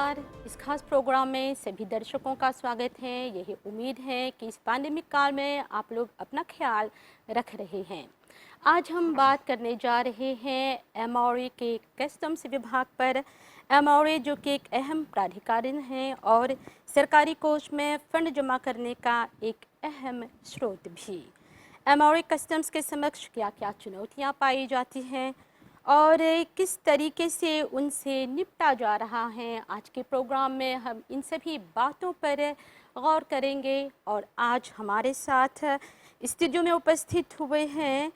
नमस्कार। इस खास प्रोग्राम में सभी दर्शकों का स्वागत है। यही उम्मीद है कि इस पैंडेमिक काल में आप लोग अपना ख्याल रख रहे हैं। आज हम बात करने जा रहे हैं एमओए के कस्टम्स विभाग पर। एमओए जो कि एक अहम प्राधिकरण है और सरकारी कोष में फंड जमा करने का एक अहम स्रोत भी। एमओए कस्टम्स के समक्ष क्या क्या चुनौतियाँ पाई जाती हैं और किस तरीके से उनसे निपटा जा रहा है, आज के प्रोग्राम में हम इन सभी बातों पर गौर करेंगे। और आज हमारे साथ स्टूडियो में उपस्थित हुए हैं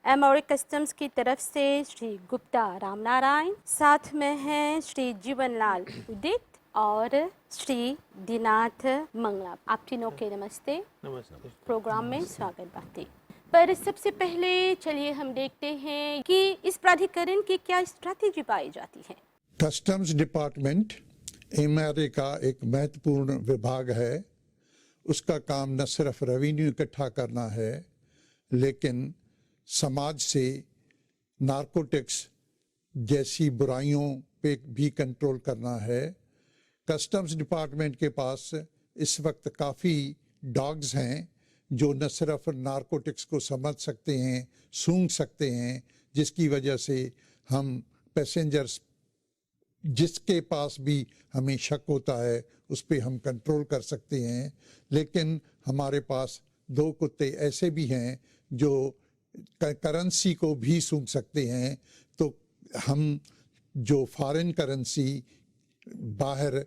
एमओए कस्टम्स की तरफ से श्री गुप्ता रामनारायण, साथ में हैं श्री जीवनलाल उदित और श्री दीनाथ मंगला। आप तीनों के नमस्ते। नमस्ते। प्रोग्राम में स्वागत बातें। पर सबसे पहले चलिए हम देखते हैं कि इस प्राधिकरण की क्या स्ट्रैटेजी पाई जाती है। कस्टम्स डिपार्टमेंट एमआरए का एक महत्वपूर्ण विभाग है। उसका काम न सिर्फ रेवेन्यू इकट्ठा करना है, लेकिन समाज से नारकोटिक्स जैसी बुराइयों पे भी कंट्रोल करना है। कस्टम्स डिपार्टमेंट के पास इस वक्त काफ़ी डॉग्स हैं जो न सिर्फ नारकोटिक्स को समझ सकते हैं, सूंघ सकते हैं, जिसकी वजह से हम पैसेंजर्स जिसके पास भी हमें शक होता है उस पर हम कंट्रोल कर सकते हैं। लेकिन हमारे पास दो कुत्ते ऐसे भी हैं जो करेंसी को भी सूंघ सकते हैं। तो हम जो फॉरेन करेंसी बाहर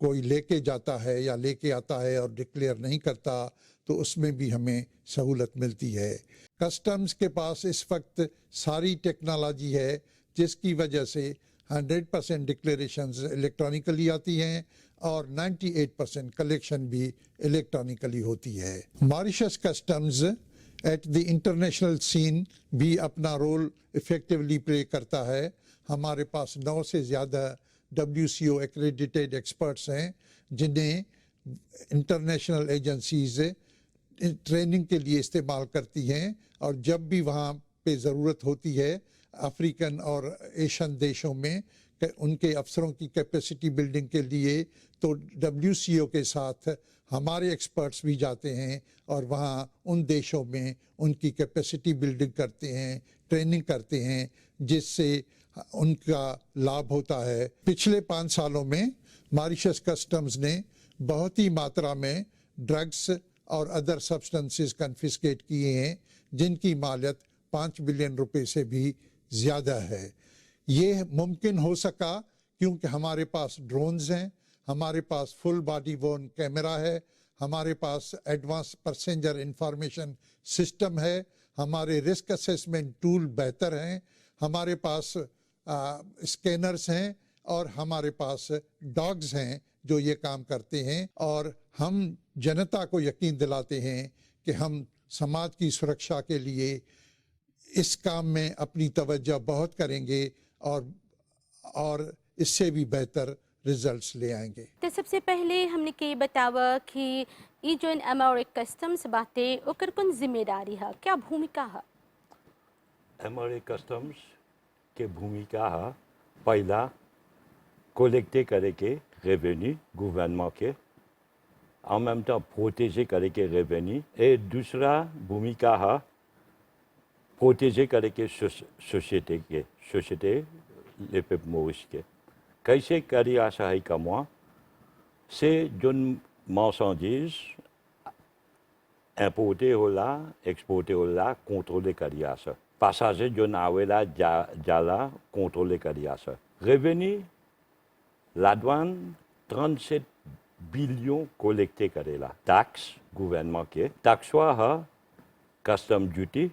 कोई लेके जाता है या लेके आता है और डिक्लेयर नहीं करता, तो उसमें भी हमें सहूलत मिलती है। कस्टम्स के पास इस वक्त सारी टेक्नोलॉजी है, जिसकी वजह से 100% डिक्लेरेशंस इलेक्ट्रॉनिकली आती हैं और 98% कलेक्शन भी इलेक्ट्रॉनिकली होती है। Mauritius customs at the international scene भी अपना रोल इफेक्टिवली प्ले करता है। हमारे पास 9 से ज़्यादा WCO एक्रेडिटेड एक्सपर्ट्स हैं, जिन्हें इंटरनेशनल एजेंसीज ट्रेनिंग के लिए इस्तेमाल करती हैं। और जब भी वहाँ पे ज़रूरत होती है अफ्रीकन और एशियन देशों में उनके अफसरों की कैपेसिटी बिल्डिंग के लिए, तो WCO के साथ हमारे एक्सपर्ट्स भी जाते हैं और वहाँ उन देशों में उनकी कैपेसिटी बिल्डिंग करते हैं, ट्रेनिंग करते हैं, जिससे उनका लाभ होता है। पिछले 5 सालों में मॉरिशस कस्टम्स ने बहुत ही मात्रा में ड्रग्स और अदर सब्सटेंसेस कन्फिस्केट किए हैं, जिनकी मालियत 5 बिलियन रुपए से भी ज़्यादा है। ये मुमकिन हो सका क्योंकि हमारे पास ड्रोन्स हैं, हमारे पास फुल बॉडी वॉर्न कैमरा है, हमारे पास एडवांस पैसेंजर इंफॉर्मेशन सिस्टम है, हमारे रिस्क असेसमेंट टूल बेहतर हैं, हमारे पास स्कैनर्स हैं और हमारे पास डॉग्स हैं जो ये काम करते हैं। और हम जनता को यकीन दिलाते हैं कि हम समाज की सुरक्षा के लिए इस काम में अपनी तवज्जो बहुत करेंगे और इससे भी बेहतर रिजल्ट्स ले आएंगे। तो सबसे पहले हमने के बतावा कि ये जो एमओए कस्टम्स बातें ओकर कौन जिम्मेदारी है, क्या भूमिका है? एमआरए कस्टम्स के भूमिका है पहला कलेक्टे करे के रेवेन्यू गवर्नमेंट के, en même temps protéger करे के रेवेन्यू, et दूसरा भूमिका है प्रोटेजे करे के सोसाइटी ले पेप मोरिश के। कैसे करी आशा है कमवा से जोन मार्चेंडिज इंपोर्टे होला एक्सपोर्टे होला कंट्रोले करी आशा, पासाजे जोन आवेला जाला कंट्रोले करी आशा। रेवेन्यू la douane 37 बिलियन कलेक्टे करेला टैक्स गवर्नमेंट के। टैक्स है कस्टम ड्यूटी,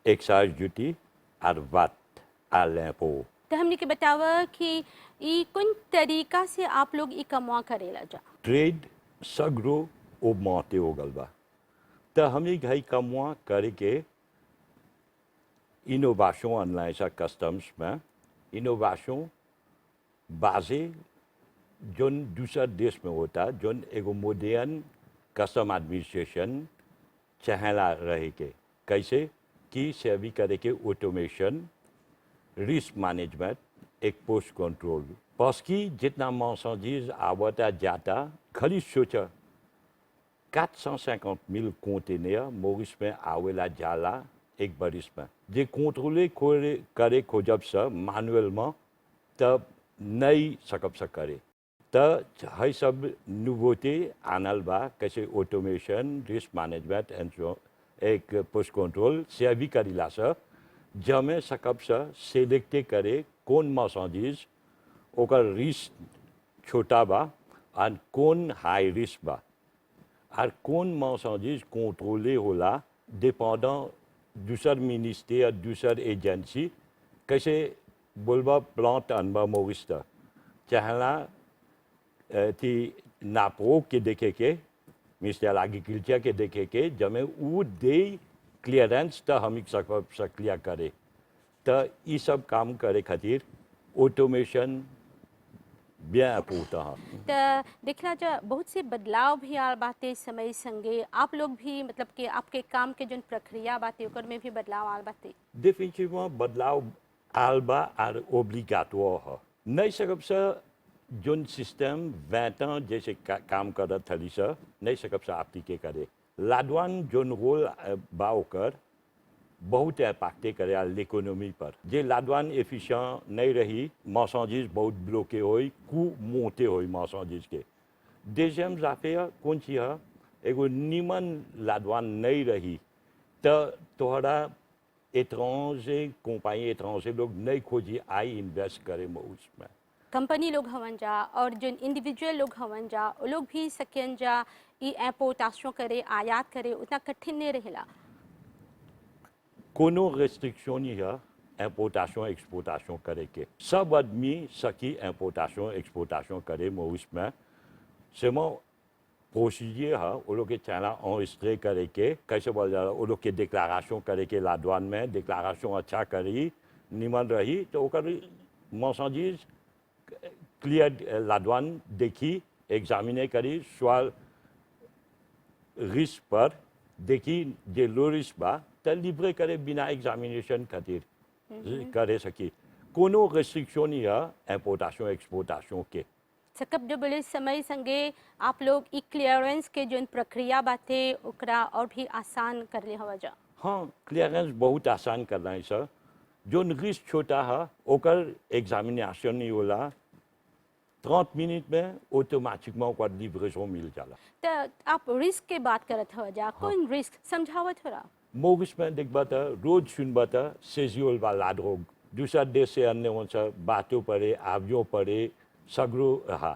एक्साइज ड्यूटी और वैट à l'impôt। तो हमने के बतावा कि ये कौन तरीका से आप लोग ये कमा करेला जा? ट्रेड सगरो ऑगमेंटे हो गल बा, तो हमने घई कमवा करके इनोवेशन ऑनलाइन सा कस्टम्स में इनोवेशन बाजे जोन दूसरा देश में होता, जोन एगो मॉडर्न कस्टम एडमिनिस्ट्रेशन चाहेला रहे के। कैसे कि सेवी करे के automation, risk management, ایک پوسٹ کنٹرول پاس کی جتنا marchandise آوتا جاتا خالی سوچا 450,000 conteneurs موریس میں آویلا جالا ایک برس میں جے کنٹرولے کرے کھوجب سا مانویلماں تب نہیں سکب سا کرے تب ہے سب نووتے آنال با کیسے آٹومیشن رسک مینجمنٹ ایک پوسٹ کنٹرول سے بھی کری لا سا جمیں سکب سا سیلیکٹے کرے کون marchandise اوکر رسک چھوٹا با اور کون ہائی رسک با اور کون marchandise کنٹرولے ہولا ڈیپینڈant دوسر منسٹر دوسر ایجنسی کیسے بولبا پلانٹ انبا موریستا چہلا تھی ناپرو کے دیکھے کے منسٹر ایگریکلچر کے دیکھے کے جب میں وہ دے کلیئرنس تا ہم کلیئر کرے تا یہ سب کام کرے خاطر آٹومیشن bien important. تو دیکھنا جا بہت سے بدلاؤ بھی آ باتیں سمے سنگے آپ لوگ بھی مطلب کہ آپ کے کام کے جن پرکریا باتیں اوکر میں بھی بدلاؤ آ باتیں Définitivement بدلاؤ آلبا اور اوبلیگاتوار ہے نہیں سکب سا جن سسٹم 20 ans جیسے کام کر رہا تھا سا نہیں سکب سا اپلیکے کرے لادوان جن رول باؤ کر بہت امپیکٹ کرے l'économie پر جے لادوان ایفیشینٹ نہیں رہی marchandise بہت بلوکے ہوئی کو موتے ہوئی marchandise کے دیجیم زافیہ کون سی ہے ایگو نیمن لادوان نہیں رہی توہرا ایترانجے کمپانی ایترانجے لوگ نہیں کھوجی آئی انویسٹ کرے اس میں کمپنی لوگ ہون جا اور جن انڈیویجول لوگ ہون جا وہ لوگ بھی سکین جا ای امپورٹاسیوں کرے آیات کرے اتنا کٹھن نہیں رہلا कोनो restriction نہیں ہے امپورٹاسیوں ایکسپورٹاسیوں کرے کے سب آدمی سکی امپورٹاسیوں ایکسپورٹاسیوں کرے موس میں سیما پروسیجر ہے وہ لوگ کے چاہنا انریسٹرے کرے کے کیسے بول جا رہا وہ لوگ کے ڈکلاراسیوں کرے کے لادوان میں ڈکلاراسیوں اچھا کری نیمن رہی تو marchandise کلیئر لادوان دیکھی ایگزامنے کری سوال رسک پر دیکھی جو لو رسک با تو لیبرے کرے بنا ایگزامینیشن خاطر کرے سکی کونو ریسٹرکشن نہیں ہے امپورٹاسیوں ایکسپورٹاسیوں کے سکب جو بڑے سمے سنگے آپ لوگ ای کلیئرنس کے جو پرکریا باتیں اکرا اور بھی آسان کر لے ہوا جا ہاں کلیئرنس بہت آسان کرنا ہے سر جو رسک چھوٹا ہے اوکر ایگزامینیشن نہیں होला 30 منٹ میں آٹومیٹکماں کو لیبریشن مل جالا تو آپ رسک کے بات کرت ہوا جا کون رسک سمجھاوا تھوڑا موگس میں دیکھ باتا روز سن باتا سیزیول با لادروگ دوسرا دیش سے آنے وانسا باتوں پڑے آویوں پڑے سگرو رہا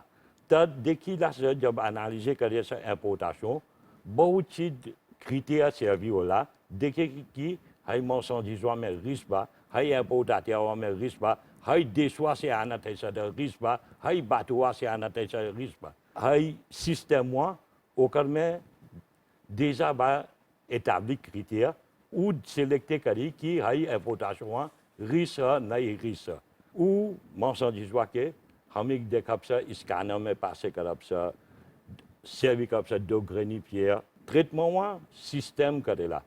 تب دیکھی لاسا جب انالیزے کرے سا امپورٹاسیوں بہت چیز کریٹیریا سے ابھی ہولا دیکھے کہ ہائی marchandise میں رسک با ہائی امپورٹاتیا میں رسک با ہائی دیشوا سے آنا تھا سا رسک با ہائی باتوا سے آنا تھا سا رسک با ہائی سسٹم اوکر میں دیجا با établi critères ou sélecter kari qui hay importation risque nahi risque ou marchandise que hamik dekap sa scanner में passer करब sa servi करब sa de grenier traitement système करेला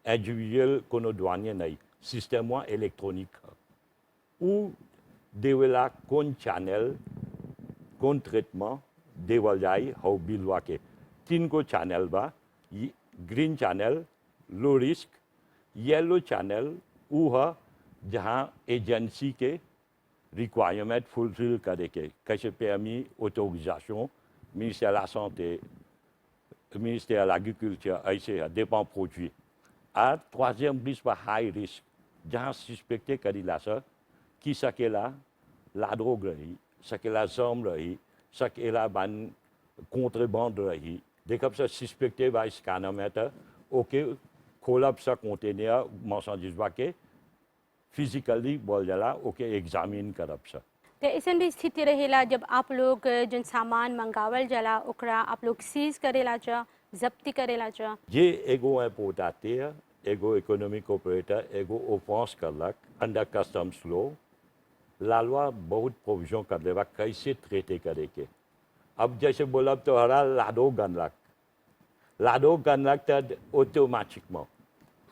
individuel कोनो douanier nahi système électronique ou देवेला कौन channel कौन traitement देवल जाई हो बिलवा के 3 को channel बा green channel low risk yellow channel वो है जहाँ एजेंसी के रिक्वायरमेंट फुलफिल करे के कैसे permis autorisation ministère de la santé ministère de l'agriculture ऐसे dépend produit और troisième risque par high risk जहाँ suspecté करी ला सर कि सकेला la drogue रही सकेला arme रही सकेला ban contrebande रही देखब सा सस्पेक्टे बा स्कैनर में तो ओके खोलब सा कंटेनर marchandise के फिजिकली बोल जाला ओके एग्जामिन करब सा तो ऐसन भी स्थिति रहेला जब आप लोग जन सामान मंगावल जाला ओकरा आप लोग सीज करेला जा जब्ती करेला जा ये एगो इम्पोर्टाteur एगो इकोनॉमिक ऑपरेटर एगो ऑफेंस करलक under customs law la loi बहुत प्रोविजन कर देवा कैसे ट्रेटे करे के अब जैसे बोला तो हरा लाडो गनलक तो ऑटोमेटिकली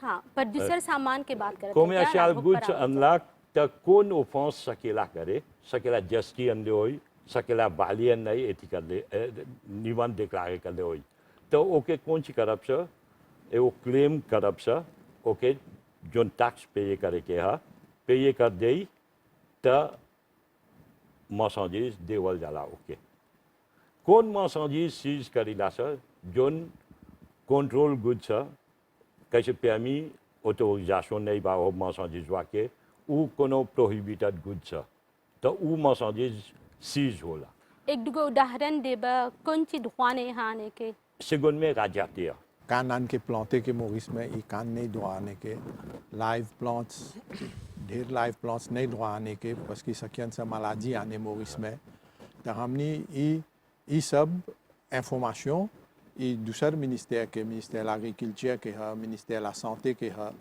हाँ पर दूसर सामान के बात करते commercial goods unlock तो कौन ऑफेंस सकेला करे सकेला जस्टी अंदे होई सकेला बालियन नहीं एथी कर ले निबंध डिक्लेयर कर ले होई तो ओके कौन सी करब से वो क्लेम करब से ओके जो टैक्स पे करे के हा पे कर दे तो मार्चेंडिज देवल जाला ओके कौन मार्चेंडिज सीज करीला सर जोन कंट्रोल गुड्स कैसे permis autorisation नहीं बा हो मार्चेंडिज वाके ou कोनो prohibited goods तो उ मार्चेंडिज सीज होला एक दुगो उदाहरण देबा कौन ची दुकाने यहाँ आने के सेकंड में राजाते कान आन के प्लांटे के मोरिस में ये कान नहीं दुआने के लाइव प्लांट्स ढेर लाइव प्लांट्स नहीं दुआने के बस की सकियन से मलाजी आने मोरिस में तो हमने ये सब इंफॉर्मेशन ये दूसर मिनिस्टर के मिनिस्टर एग्रीकल्चर के है मिनिस्टर ला santé के है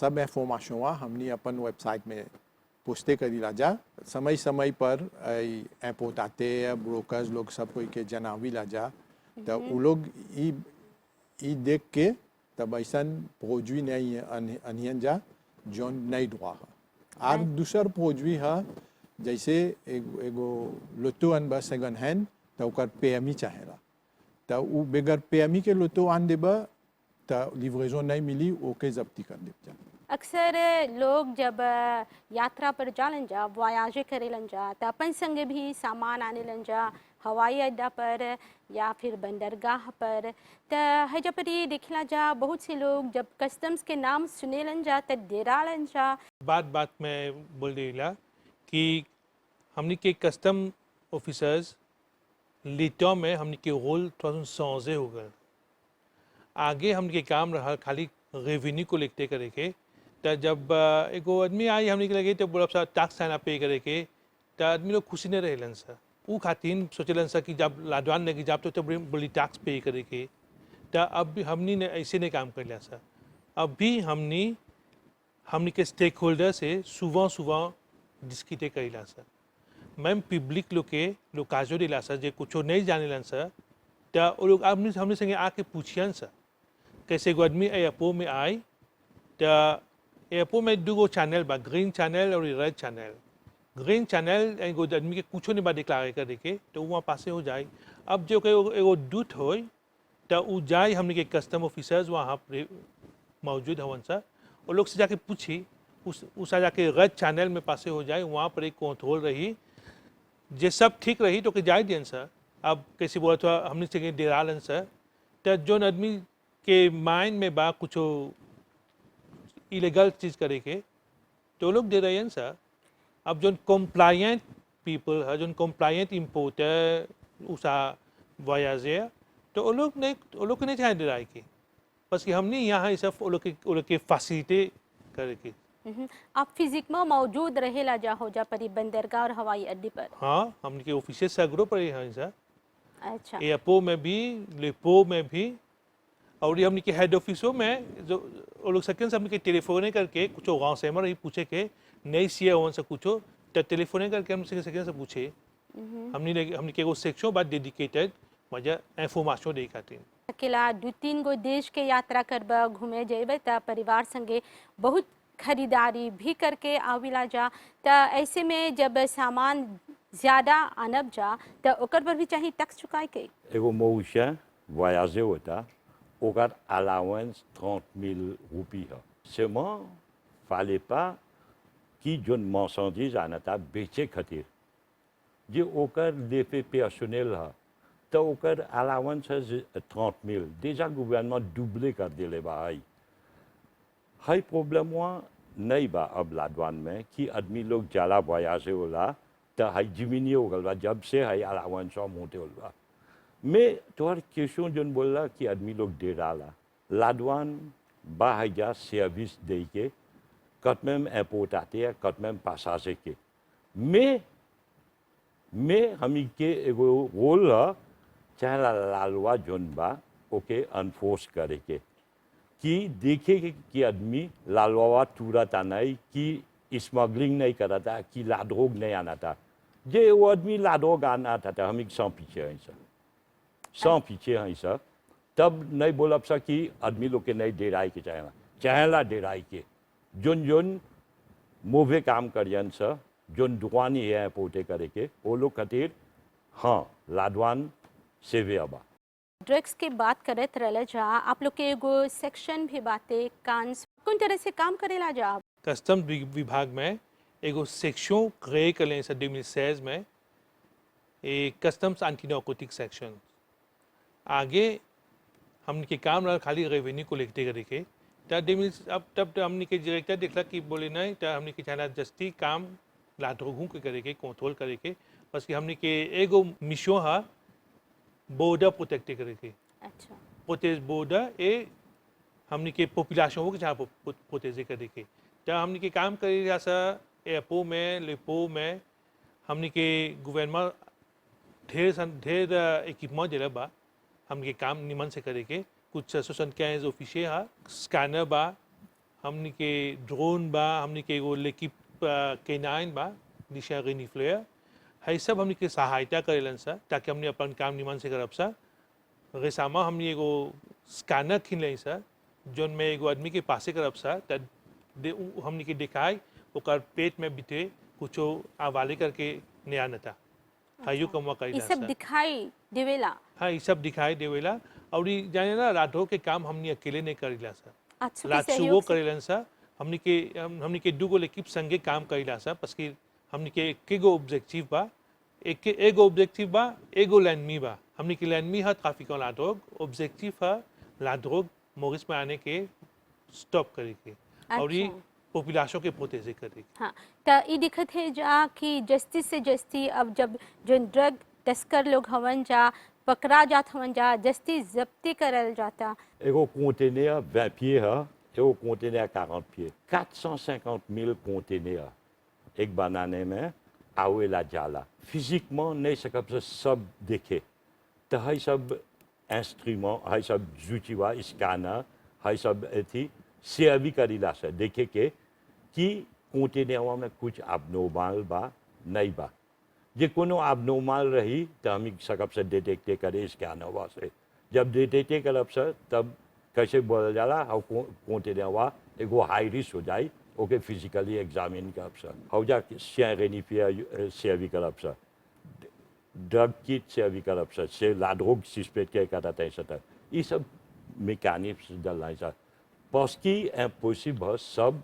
सब इंफॉर्मेशन हुआ हमने अपन वेबसाइट में पोस्टे करी लाजा समय समय पर इम्पोर्टाते ब्रोकर्स लोग सब कोई के जनावी लाजा तो वो लोग ये देख के तब ऐसा प्रोडवी नहीं अनियन जा जो नहीं दुआ है और दूसर प्रोडवी है जैसे एगो लोटो अन बस सेकंड हैंड तो ओकर पेमी चाहेला तो वो बगैर पेमी के लोटो आन देबा तो लिवरेजन नहीं मिली ओके जब्ती कर दे जा अक्सर लोग जब यात्रा पर जालन जा वायाजे करेलन जा तो अपन संगे भी सामान आने लन जा हवाई अड्डा पर या फिर बंदरगाह पर तो हजा पर ये देखला जा बहुत से लोग जब कस्टम्स के नाम सुने लन जा तो डेरा लन जा बात में बोल रही कि हमने के कस्टम ऑफिसर्स लेटो में हमने के रोल थोड़ा सौजे हो गए आगे हमने के काम रहा खाली रेवेन्यू को लिखते करे के तो जब एगो आदमी आई हमने के लगे तो बोला सा टैक्स साइन पे करे के तो आदमी लोग खुशी नहीं रहेलन सर वो खातिन सोचलन सर कि जब लाडवान ने जब तो बोली टैक्स पे करे के तो अब भी हमने ने ऐसे नहीं काम कर लिया सर अब भी हमने के स्टेक होल्डर से सुबह डिस्कटे करेला सर मैम पब्लिक लोग के लोग काजो दिला सर जो कुछ नहीं जाने सर तो वो लोग हमने संगे आके पूछियन सर कैसे एगो आदमी एयरपोर्ट में आए तो एयरपोर्ट में दो चैनल बा ग्रीन चैनल और रेड चैनल ग्रीन चैनल एगो आदमी के कुछ नहीं बा डिक्लेयर करे के तो वहाँ पासे हो जाए अब जो एगो दूत हो तो वो जाए हमने के कस्टम ऑफिसर्स वहाँ पर मौजूद हवन सर वो लोग से जाके पूछी उस जाके रेड चैनल में पासे हो जाए वहाँ पर एक कंट्रोल रही जे सब ठीक रही तो के जाए दियन सर अब कैसे बोला था हमने से डेरालन सर तो जो आदमी के माइंड में बा कुछ इलीगल चीज़ करे के तो लोग दे रहे हैं सर अब जो कम्प्लायंट पीपल है जो कम्प्लायंट इम्पोर्टर उसा वायाजे तो वो लोग नहीं चाहे दे रहा है कि बस कि हमने यहाँ सब वो लोग के फैसिलिटी करे के आप फिजिक में मौजूद रहेला जा हो जा परी बंदरगाह और हवाई अड्डे पर हाँ हमने के ऑफिस सगरो पर हैं सर अच्छा एयरपोर्ट में भी लेपो में भी और ये हमने के हेड ऑफिसों में जो वो लोग सेकेंड हमने के टेलीफोन करके कुछ गाँव से हमारे पूछे के नहीं सिया वन से कुछ तो टेलीफोन करके हमसे सेकेंड से पूछे हमने के वो सेक्शन बात डेडिकेटेड मजा इंफॉर्मेशन दे खातिर अकेला 2-3 गो देश के यात्रा करबा घूमे जेबे त परिवार संगे बहुत खरीदारी भी करके आविला जा तो ऐसे में जब सामान ज़्यादा आनब जा तो ओकर पर भी चाहिए टैक्स चुकाए के एगो मौसा voyager होता ओकर अलाउंस 30,000 रुपये है seulement fallait pas कि जो मार्चेंडिज आना था बेचे खातिर जो ओकर लेफे पर्सनल है तो ओकर अलाउंस है 30,000 déjà गवर्नमेंट डुबले कर दिले भाई हाई प्रॉब्लम हुआ नहीं बा अब लाडवान में कि आदमी लोग जाला voyager होला तो हाई जिमिनी हो गल बा जब से हाई अलाउंस मोटे हो बा मैं तोहर क्वेश्चन जोन बोला कि आदमी लोग दे डाला लाडवान बा हाईजा सर्विस दे के quand même importateur, quand même passager के mais हमी के एगो रोल है चाहे la loi जोन बा ओके अनफोर्स करे के कि देखे कि आदमी la loi तुरंत आना कि स्मगलिंग नहीं करा था कि लाड्रोग नहीं आना था जे वो आदमी लाड्रोग आना था हमी sans पीछे हैं सर sans पीछे हैं सर तब नहीं बोला सा कि आदमी लोग के नहीं डेराई के चाहे ला डेराई के जोन mauvais काम करियन सा जोन douane है importé करे के वो लोग खातिर हाँ la douane sévère बा ड्रग्स की बात करत रहला जा आप लोग के एगो सेक्शन भी बाते कांस कौन तरह से काम करेला जा आप कस्टम विभाग में एगो सेक्शन क्रिएट कर लें 2016 में एक कस्टम्स एंटी नारकोटिक सेक्शन आगे हमने के काम रहा खाली रेवेन्यू को लेते करके अब तब हमने के डायरेक्टर देखला कि बोले नहीं तो हमने के चाहना जस्ती काम लाठोगों के करके कंट्रोल करके बस कि हमने के एगो मिशन है बॉर्डर प्रोटेक्ट करके अच्छा प्रोटेज बॉर्डर ए हमने के पॉपुलेशन हो के जहाँ प्रोटेज करके तो हमने के काम करे रहा सा एयरपोर्ट में लेपो में हमने के गवर्नमेंट ढेर इक्विपमेंट दिला बा हमने के काम निमन से करे के कुछ 75 ऑफिसर है स्कैनर बा हमने के ड्रोन बा हमने के एगो लेकिप केनाइन बा दिशा रेनिफ्लेयर है सब हमने के सहायता करेलन सा ताकि हमने अपन काम निमन से करब सा रेसामा हमने एगो स्कैनर खिन ली सा जोन में एगो आदमी के पासे करब सा त हमने के दिखाई ओकर पेट में बिते कुछो आवाले करके नया नता हाइयो कमवा ये करेला सब सा दिखाई देवेला हाँ ये सब दिखाई देवेला और ये जाने ना रातों के काम हमने अकेले नहीं करेला सा अच्छा रात के सुबह सहयोग से करेलन सा हमने के दुगो लेकिप संगे काम करेला सा बस कि हमने के एगो ऑब्जेक्टिव बा एगो ऑब्जेक्टिव बा एगो लैंडमी बा हमने के लैंडमी है ट्रैफिक और लाड्रोग ऑब्जेक्टिव है लाड्रोग मोरिस में आने के स्टॉप करेके और ये अच्छा। पॉपुलेशन के प्रोटेजे करेके हाँ तो ये दिखत है जा कि जस्ती से जस्ती अब जब जो ड्रग तस्कर लोग हवन जा पकड़ा जात हवन जा जस्ती जब्ती करल जाता एगो conteneur 20 pieds है एगो conteneur 40 pieds 450 000 conteneurs एक बनाने में आवेला जाला फिजिकement नहीं सकब से सब देखे तो है सब इंस्ट्रूमेंट है सब जुचिवा स्कैनर है सब थी सेवी करीला से देखे के कि conteneur में कुछ abnormal बा नहीं बा जे कोनो abnormal रही तो हम सकब से डिटेक्ट करे स्कैनर से जब डिटेक्ट करब से तब कैसे बोल जाला और conteneur एगो हाई रिस्क हो जाए ओके फिजिकली एग्जामिन करब से हो जा chien rénifier सेवी करब से ड्रग किट सेवी करब से la drogue suspect के करता है सता ये सब mécanisme डालना है parce कि impossible सब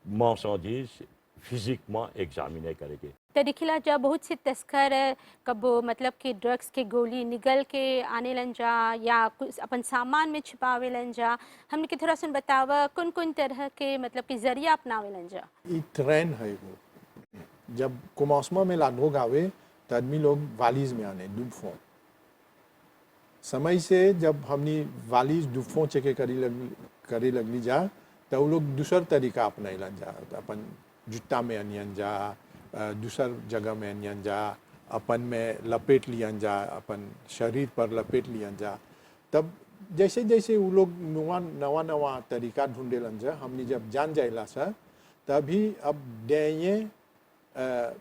marchandises फिजिकement एग्जामिने करेंगे तो दिखिला जा बहुत से तस्कर कबो मतलब कि ड्रग्स के गोली निगल के आने लन जा या कुछ अपन सामान में छिपावे लन जा हमने के थोड़ा सुन बतावा कौन कौन तरह के मतलब कि जरिया अपनावे लन जा ये ट्रेंड है वो जब कुमासमा में लाडोग आवे तो आदमी लोग वालीज में आने डुबफों समय से जब हमने वालीज डुबफों चेके करी लगली जा तो वो लोग दूसर तरीका अपनाई लन जा अपन जुत्ता में अनियन जा दूसर जगह में अनियन जा अपन में लपेट लियन जा अपन शरीर पर लपेट लियन जा तब जैसे जैसे वो लोग नवा नवा तरीका ढूंढे लन जा हमने जब जान जाइला सा तभी अब डेये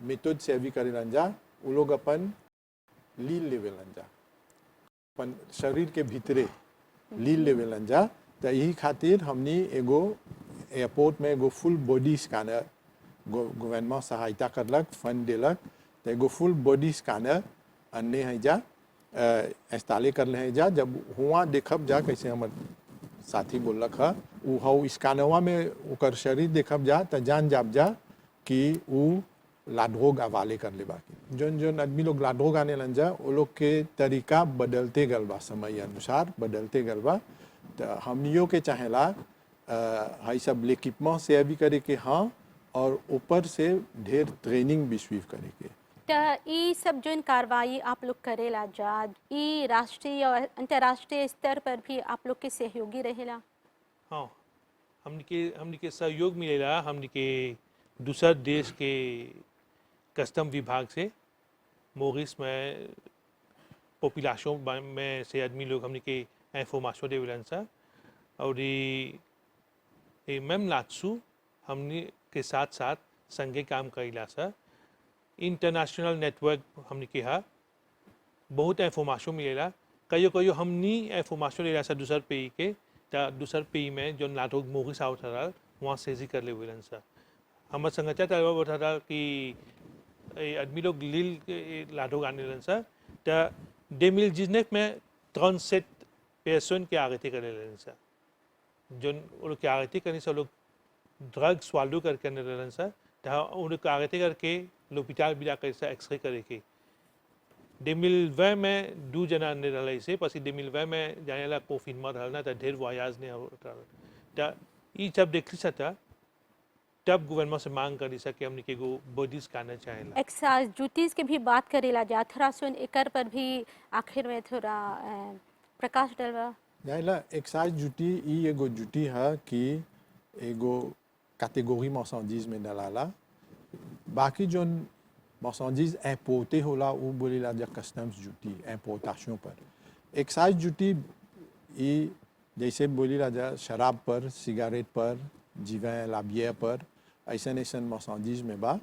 मेथड से भी करे लन जा वो लोग अपन लील लेवे लन जा अपन शरीर के भीतरे लील लेवे लन जा तो यही खातिर हमने एगो एयरपोर्ट में एगो फुल बॉडी स्कैनर गवर्नमेंट सहायता करलक फंड दिलक तो एगो फुल बॉडी स्कैनर अन्य है जा इंस्टॉले कर ले जा जब हुआ देखब जा कैसे हमर साथी बोलक है वो हाउ स्कैनरवा में ओकर शरीर देखब जा तो जान जाब जा कि वो लाडोग हवाले कर ले बाकी जोन जोन आदमी लोग लाडोग आने लन जा वो लोग के तरीका बदलते गल बा समय अनुसार बदलते गल बा तो हमनियों के चाहेला हाई सब लेकिपमेंट से भी करे के हाँ और ऊपर से ढेर ट्रेनिंग भी स्वीप करे के तो ये सब जो कार्रवाई आप लोग करेला जा ये राष्ट्रीय और अंतर्राष्ट्रीय स्तर पर भी आप लोग के सहयोगी रहेला हाँ हमने के सहयोग मिलेला हमने के दूसर देश के कस्टम विभाग से मोरिस में पॉपुलेशन में से आदमी लोग हमने के इंफॉर्मेशन देवेलन सा और ये मैम लात्सू हमने के साथ साथ संगे काम करेला सा इंटरनेशनल नेटवर्क हमने कहा बहुत इंफॉर्मेशन मिलेला कहियो कहियो हमनी इंफॉर्मेशन लेला सा दूसर पे के ता दूसर पे में जो लाठोग मोगिस आवत था वहाँ सेजी कर ले हुए सा हम संगचा था वो बता था कि आदमी लोग लील लाठोग आने लन सा ता 2019 में 37 पर्सन के आगे थे कर ले सा जो वो लोग के आगे थे करने से लोग ड्रग स्वालू करके आने लन सा ता उन लोग आगे थे करके लोपिटाल बिला कर सा एक्सरे करे के 2020 में 2 जना ने रहले से પછી 2020 में जाने ला कोफिनमा रहना ता ढेर वायाज ने होता ता ई जब देखली सता तब गवर्नमेंट से मांग करी सके हमने के गो बॉडीज काना चाहेला एक्साइज ड्यूटीज के भी बात करेला जा थोड़ा सुन एकर पर भी आखिर में थोड़ा प्रकाश डलवा जाइला एक्साइज ड्यूटी ई एगो ड्यूटी है कि एगो कैटेगरी मार्चेंडीज में डालाला बाकी जो मार्चेंडीज इंपोर्टे होला वो बोलेला जा कस्टम्स ड्यूटी इंपोर्टेशन पर एक्साइज ड्यूटी ई जैसे बोलेला जा शराब पर सिगरेट पर जीवन लाबियर पर ऐसा ऐसा मार्चेंडीज में बा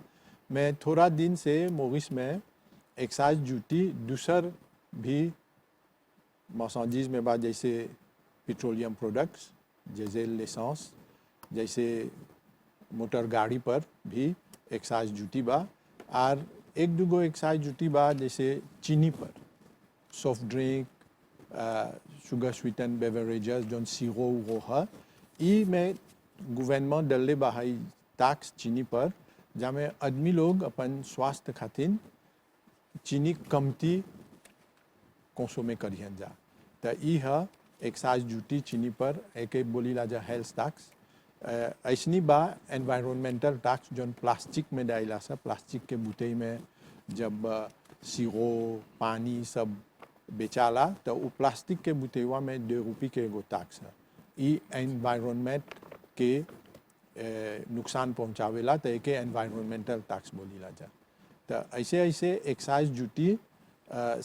मैं थोड़ा दिन से मोरिस में एक्साइज ड्यूटी दूसर भी मार्चेंडीज में बा जैसे पेट्रोलियम प्रोडक्ट्स जैसे लेसेंस जैसे मोटर गाड़ी पर भी एक्साइज ड्यूटी बा और एक दुगो एक्साइज ड्यूटी बा जैसे चीनी पर सॉफ्ट ड्रिंक शुगर स्वीटन बेवरेजेस जौन सीरो वो है ई में गवर्नमेंट डलले बाहाई टैक्स चीनी पर जहाँ आदमी लोग अपन स्वास्थ्य खातिर चीनी कमती कंसोमे करियन जा तो ई है एक्साइज ड्यूटी चीनी पर एक बोली ला जा हेल्थ टैक्स ऐसनी बा एनवायरमेंटल टैक्स जो प्लास्टिक में डाला सा प्लास्टिक के बूटे में जब सीरो पानी सब बेचाला तो वो प्लास्टिक के बुतेवा में 2 रुपये के एगो टैक्स है ई एनवायरमेंट के नुकसान पहुँचावेला तो एक एनवायरमेंटल टैक्स बोली ला जा तो ऐसे ऐसे एक्साइज ड्यूटी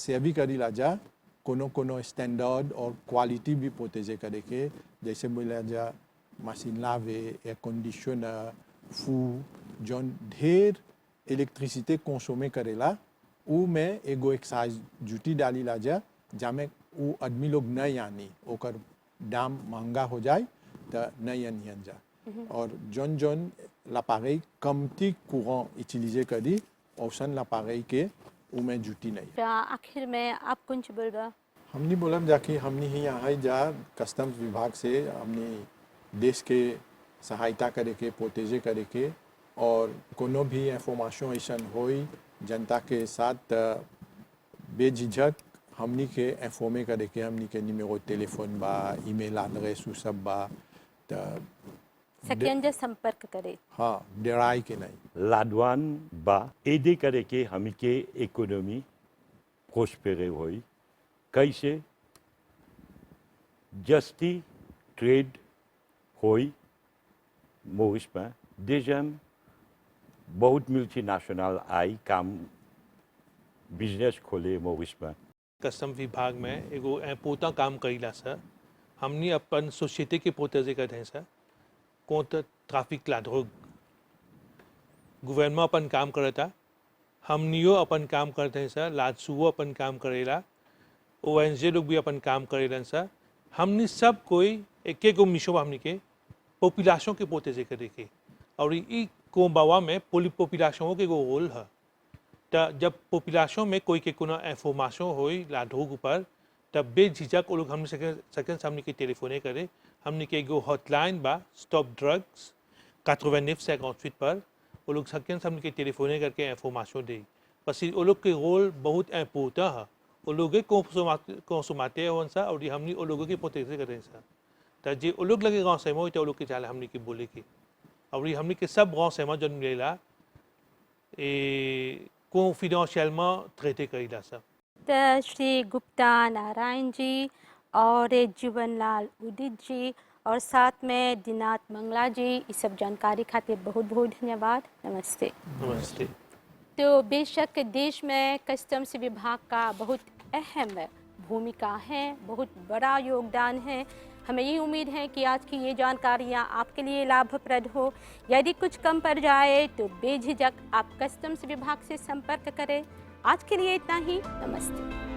से भी करी ला जा कोनो स्टैंडर्ड और क्वालिटी भी पोतेजे करे के जैसे बोला जा मशीन लावे एयर कंडीशनर फू जौन ढेर इलेक्ट्रिसिटी कंसोमे करेला उ में एगो एक्साइज ड्यूटी डाली ला जा जामे उ आदमी लोग नहीं आनी ओकर दाम महंगा हो जाए तो नहीं आनियन जा और जौन जौन लापागई कमती कुरां यूटिलिजे करी ऑप्शन लापागई के उ में ड्यूटी नहीं आखिर में आप कुछ बोलबा हमने बोला जाकि हमने ही यहाँ जा कस्टम्स विभाग से हमने देश के सहायता करे के पोतेजे करे के और कोनो भी इंफॉर्मेशन ऐसा होई जनता के साथ बेझिझक हमनी के इंफॉर्मे करे के हमनी के निमेरो टेलीफोन बा ईमेल एड्रेस सब बा तो सेकेंड संपर्क करे हाँ डराई के नहीं लाडवान बा एदे करे के हमी के इकोनॉमी प्रोस्पेरे होई कैसे जस्ती ट्रेड होई मोरिस में देशम बहुत मल्टीनेशनल आई काम बिजनेस खोले मोरिस में कस्टम विभाग में एगो पोता काम करीला सर हमनी अपन सोसाइटी के पोतेजे करते हैं सर contre trafic la drogue government अपन काम करता हमनियो अपन काम करते हैं सर लाजसुओ अपन काम करेला ओएनजी लोग भी अपन काम करेलन सर हमने सब कोई एक एक मिशो हमने के पॉपुलेशन के पोते से करे के और ई कोबावा में पॉपुलेशन के एगो रोल है तो जब पॉपुलेशन में कोई के कोनो इंफॉर्मेशन होई लाधोग ऊपर तब बेझिझक वो लोग हमने सेकंड हमने के टेलीफोने करे हमने के एगो हॉटलाइन बा स्टॉप ड्रग्स 8958 पर वो लोग सेकंड हमने के टेलीफोने करके इंफॉर्मेशन दे पसी वो लोग के रोल बहुत इम्पोर्टेंट है वो लोग कंसुमाते हैं सा और हमने वो लोगों के पोते करें सा तो जे वो लोग लगे गाँव सहमा तो वो लोग के चाल हमने के बोले के और हमने के सब गाँव सहमा जन मिलेला कॉन्फिडेंशियल में ट्रेटे करेला सब तो श्री गुप्ता नारायण जी और जीवनलाल उदित जी और साथ में दिनाथ मंगला जी इस सब जानकारी खातिर बहुत बहुत धन्यवाद नमस्ते नमस्ते तो बेशक देश में कस्टम्स विभाग का बहुत अहम भूमिका है बहुत बड़ा योगदान है हमें ये उम्मीद है कि आज की ये जानकारियाँ आपके लिए लाभप्रद हो यदि कुछ कम पड़ जाए तो बेझिझक आप कस्टम्स विभाग से संपर्क करें आज के लिए इतना ही नमस्ते।